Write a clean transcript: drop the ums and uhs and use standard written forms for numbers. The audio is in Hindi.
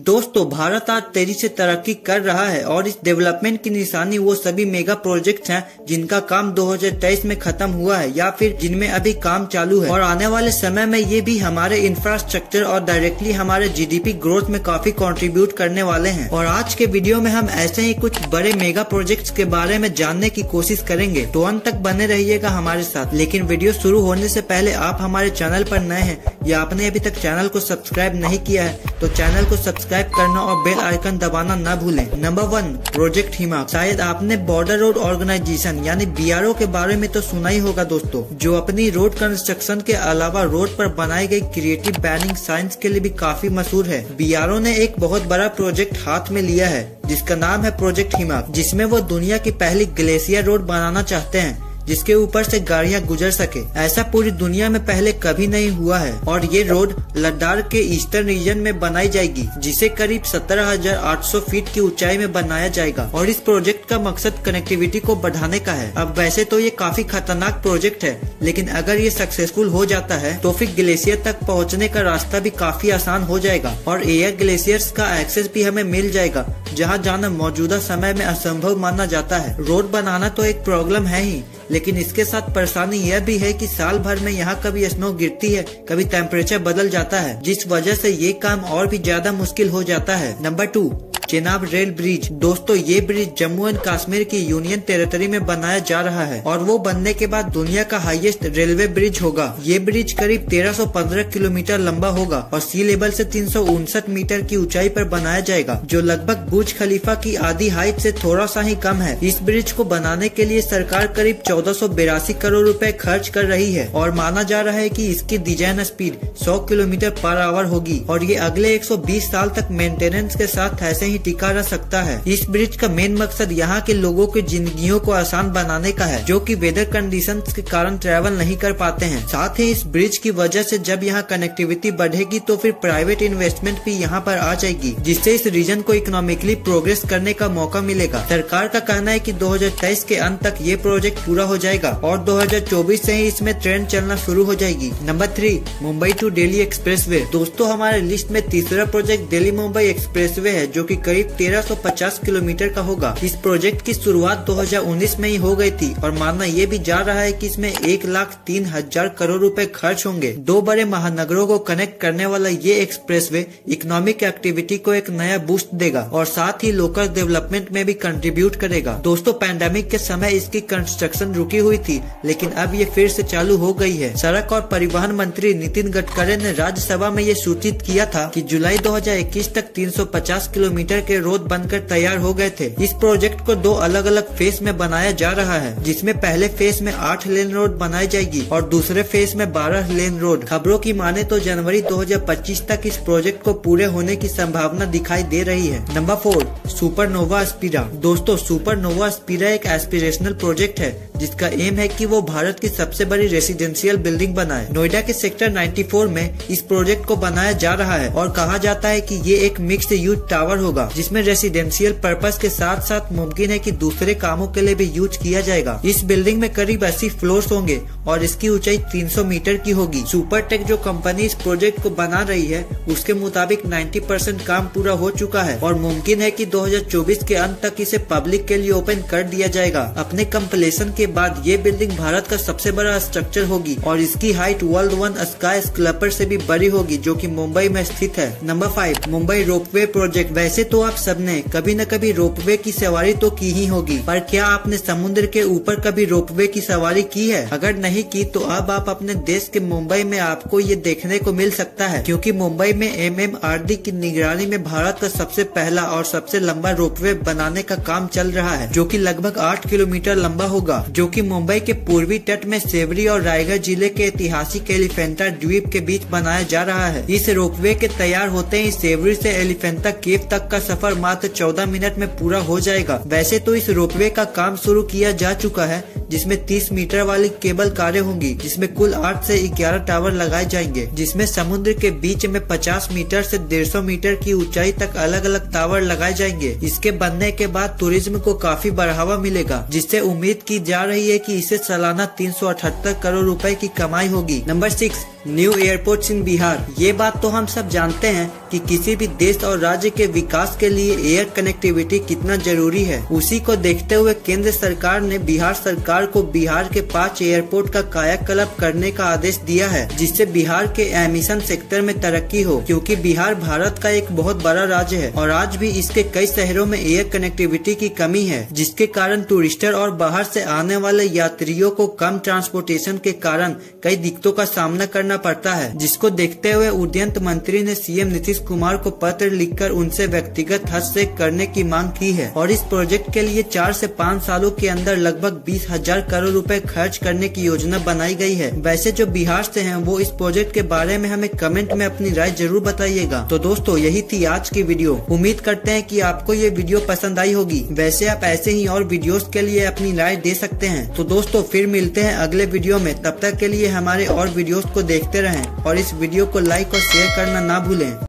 दोस्तों भारत आज तेजी से तरक्की कर रहा है और इस डेवलपमेंट की निशानी वो सभी मेगा प्रोजेक्ट हैं जिनका काम 2023 में खत्म हुआ है या फिर जिनमें अभी काम चालू है और आने वाले समय में ये भी हमारे इंफ्रास्ट्रक्चर और डायरेक्टली हमारे जीडीपी ग्रोथ में काफी कंट्रीब्यूट करने वाले हैं। और आज के वीडियो में हम ऐसे ही कुछ बड़े मेगा प्रोजेक्ट्स के बारे में जानने की कोशिश करेंगे, तो अंत तक बने रहिएगा हमारे साथ। लेकिन वीडियो शुरू होने से पहले आप हमारे चैनल पर नए हैं या आपने अभी तक चैनल को सब्सक्राइब नहीं किया है तो चैनल को सब्सक्राइब करना और बेल आइकन दबाना न भूलें। Number 1, project Himank. शायद आपने बॉर्डर रोड ऑर्गेनाइजेशन यानी बीआरओ के बारे में तो सुना ही होगा दोस्तों, जो अपनी रोड कंस्ट्रक्शन के अलावा रोड पर बनाई गई क्रिएटिव बैनिंग साइंस के लिए भी काफी मशहूर है। बीआरओ ने एक बहुत बड़ा प्रोजेक्ट हाथ में लिया है जिसका नाम है प्रोजेक्ट हिमाक, जिसमें वो दुनिया की पहली ग्लेशियर रोड बनाना चाहते हैं जिसके ऊपर से गाड़ियां गुजर सके। ऐसा पूरी दुनिया में पहले कभी नहीं हुआ है और ये रोड लद्दाख के ईस्टर्न रीजन में बनाई जाएगी, जिसे करीब 17,800 फीट की ऊंचाई में बनाया जाएगा। और इस प्रोजेक्ट का मकसद कनेक्टिविटी को बढ़ाने का है। अब वैसे तो ये काफी खतरनाक प्रोजेक्ट है, लेकिन अगर ये सक्सेसफुल हो जाता है तो फिर ग्लेशियर तक पहुँचने का रास्ता भी काफी आसान हो जाएगा और एयर ग्लेशियर्स का एक्सेस भी हमें मिल जाएगा, जहाँ जाना मौजूदा समय में असंभव माना जाता है। रोड बनाना तो एक प्रॉब्लम है ही, लेकिन इसके साथ परेशानी यह भी है कि साल भर में यहाँ कभी स्नो गिरती है, कभी टेम्परेचर बदल जाता है, जिस वजह से ये काम और भी ज्यादा मुश्किल हो जाता है। Number 2, Chenab rail bridge. दोस्तों ये ब्रिज जम्मू एंड कश्मीर की यूनियन टेरिटरी में बनाया जा रहा है और वो बनने के बाद दुनिया का हाईएस्ट रेलवे ब्रिज होगा। ये ब्रिज करीब 1315 किलोमीटर लंबा होगा और सी लेवल से 359 मीटर की ऊंचाई पर बनाया जाएगा, जो लगभग बुर्ज खलीफा की आधी हाइट से थोड़ा सा ही कम है। इस ब्रिज को बनाने के लिए सरकार करीब 1482 करोड़ रुपए खर्च कर रही है और माना जा रहा है कि इसकी design speed 100 kilometre per hour होगी और ये अगले 120 साल तक मेंटेनेंस के साथ ऐसे ही टिका रह सकता है। इस ब्रिज का मेन मकसद यहाँ के लोगों की जिंदगियों को आसान बनाने का है, जो कि वेदर कंडीशंस के कारण ट्रैवल नहीं कर पाते हैं। साथ ही इस ब्रिज की वजह से जब यहाँ कनेक्टिविटी बढ़ेगी तो फिर प्राइवेट इन्वेस्टमेंट भी यहाँ पर आ जाएगी, जिससे इस रीजन को इकोनॉमिकली प्रोग्रेस करने का मौका मिलेगा। सरकार का कहना है कि 2023 के अंत तक ये प्रोजेक्ट पूरा हो जाएगा और 2024 से ही इसमें ट्रेन चलना शुरू हो जाएगी। Number 3, Mumbai to Delhi expressway. दोस्तों हमारे लिस्ट में तीसरा प्रोजेक्ट दिल्ली मुंबई एक्सप्रेसवे है, जो कि करीब 1350 किलोमीटर का होगा। इस प्रोजेक्ट की शुरुआत 2019 में ही हो गई थी और मानना ये भी जा रहा है कि इसमें 1,03,000 करोड़ रुपए खर्च होंगे। दो बड़े महानगरों को कनेक्ट करने वाला ये एक्सप्रेसवे इकोनॉमिक एक्टिविटी को एक नया बूस्ट देगा और साथ ही लोकल डेवलपमेंट में भी कंट्रीब्यूट करेगा। दोस्तों पैंडेमिक के समय इसकी कंस्ट्रक्शन रुकी हुई थी, लेकिन अब ये फिर से चालू हो गई है। सड़क और परिवहन मंत्री नितिन गडकरी ने राज्यसभा में ये सूचित किया था कि जुलाई 2021 तक 350 किलोमीटर के रोड बनकर तैयार हो गए थे। इस प्रोजेक्ट को दो अलग अलग फेज में बनाया जा रहा है, जिसमें पहले फेज में 8 लेन रोड बनाई जाएगी और दूसरे फेज में 12 लेन रोड। खबरों की माने तो जनवरी 2025 तक इस प्रोजेक्ट को पूरे होने की संभावना दिखाई दे रही है। Number 4, Supernova Spira. दोस्तों सुपरनोवा एस्पीरा एक एस्पिरेशनल प्रोजेक्ट है जिसका एम है कि वो भारत की सबसे बड़ी रेसिडेंशियल बिल्डिंग बनाए। नोएडा के सेक्टर 94 में इस प्रोजेक्ट को बनाया जा रहा है और कहा जाता है कि ये एक मिक्स्ड यूज टावर होगा, जिसमें रेसिडेंशियल पर्पस के साथ साथ मुमकिन है कि दूसरे कामों के लिए भी यूज किया जाएगा। इस बिल्डिंग में करीब 80 फ्लोर्स होंगे और इसकी ऊंचाई 300 मीटर की होगी। सुपरटेक जो कंपनी इस प्रोजेक्ट को बना रही है उसके मुताबिक 90% काम पूरा हो चुका है और मुमकिन है कि 2024 के अंत तक इसे पब्लिक के लिए ओपन कर दिया जाएगा। अपने कंप्लीशन के बाद ये बिल्डिंग भारत का सबसे बड़ा स्ट्रक्चर होगी और इसकी height world one sky scraper से भी बड़ी होगी, जो कि मुंबई में स्थित है। Number 5, Mumbai ropeway project. वैसे तो आप सबने कभी न कभी रोपवे की सवारी तो की ही होगी, पर क्या आपने समुद्र के ऊपर कभी रोपवे की सवारी की है? अगर नहीं की तो अब आप अपने देश के मुंबई में आपको ये देखने को मिल सकता है, क्योंकि मुंबई में MMRD की निगरानी में भारत का सबसे पहला और सबसे लंबा रोपवे बनाने का काम चल रहा है, जो कि लगभग 8 किलोमीटर लंबा होगा, जो कि मुंबई के पूर्वी तट में सेवरी और रायगढ़ जिले के ऐतिहासिक एलिफेंटा द्वीप के बीच बनाया जा रहा है। इस रोपवे के तैयार होते ही सेवरी से एलिफेंटा केव तक का सफर मात्र 14 मिनट में पूरा हो जाएगा। वैसे तो इस रोपवे का काम शुरू किया जा चुका है, जिसमें 30 मीटर वाली केबल कारें होंगी, जिसमें कुल 8 से 11 टावर लगाए जाएंगे, जिसमें समुद्र के बीच में 50 मीटर से 150 मीटर की ऊंचाई तक अलग अलग टावर लगाए जाएंगे। इसके बनने के बाद टूरिज्म को काफी बढ़ावा मिलेगा, जिससे उम्मीद की जा रही है कि इसे सालाना 378 करोड़ रुपए की कमाई होगी। नंबर 6, न्यू एयरपोर्ट्स इन बिहार। ये बात तो हम सब जानते हैं कि किसी भी देश और राज्य के विकास के लिए एयर कनेक्टिविटी कितना जरूरी है। उसी को देखते हुए केंद्र सरकार ने बिहार सरकार को बिहार के 5 एयरपोर्ट का कायाकल्प करने का आदेश दिया है, जिससे बिहार के एमिशन सेक्टर में तरक्की हो, क्योंकि बिहार भारत का एक बहुत बड़ा राज्य है और आज भी इसके कई शहरों में एयर कनेक्टिविटी की कमी है, जिसके कारण टूरिस्टर और बाहर से आने वाले यात्रियों को कम ट्रांसपोर्टेशन के कारण कई दिक्कतों का सामना करना पड़ता है। जिसको देखते हुए उद्यंत मंत्री ने सीएम नीतीश कुमार को पत्र लिखकर उनसे व्यक्तिगत हस्तक्षेप करने की मांग की है और इस प्रोजेक्ट के लिए 4 से 5 सालों के अंदर लगभग 20,000 करोड़ रुपए खर्च करने की योजना बनाई गई है। वैसे जो बिहार से हैं वो इस प्रोजेक्ट के बारे में हमें कमेंट में अपनी राय जरूर बताइएगा। तो दोस्तों यही थी आज की वीडियो। उम्मीद करते हैं कि आपको ये वीडियो पसंद आई होगी। वैसे आप ऐसे ही और वीडियोस के लिए अपनी राय दे सकते हैं। तो दोस्तों फिर मिलते हैं अगले वीडियो में, तब तक के लिए हमारे और वीडियोस को देखते रहें और इस वीडियो को लाइक और शेयर करना ना भूलें।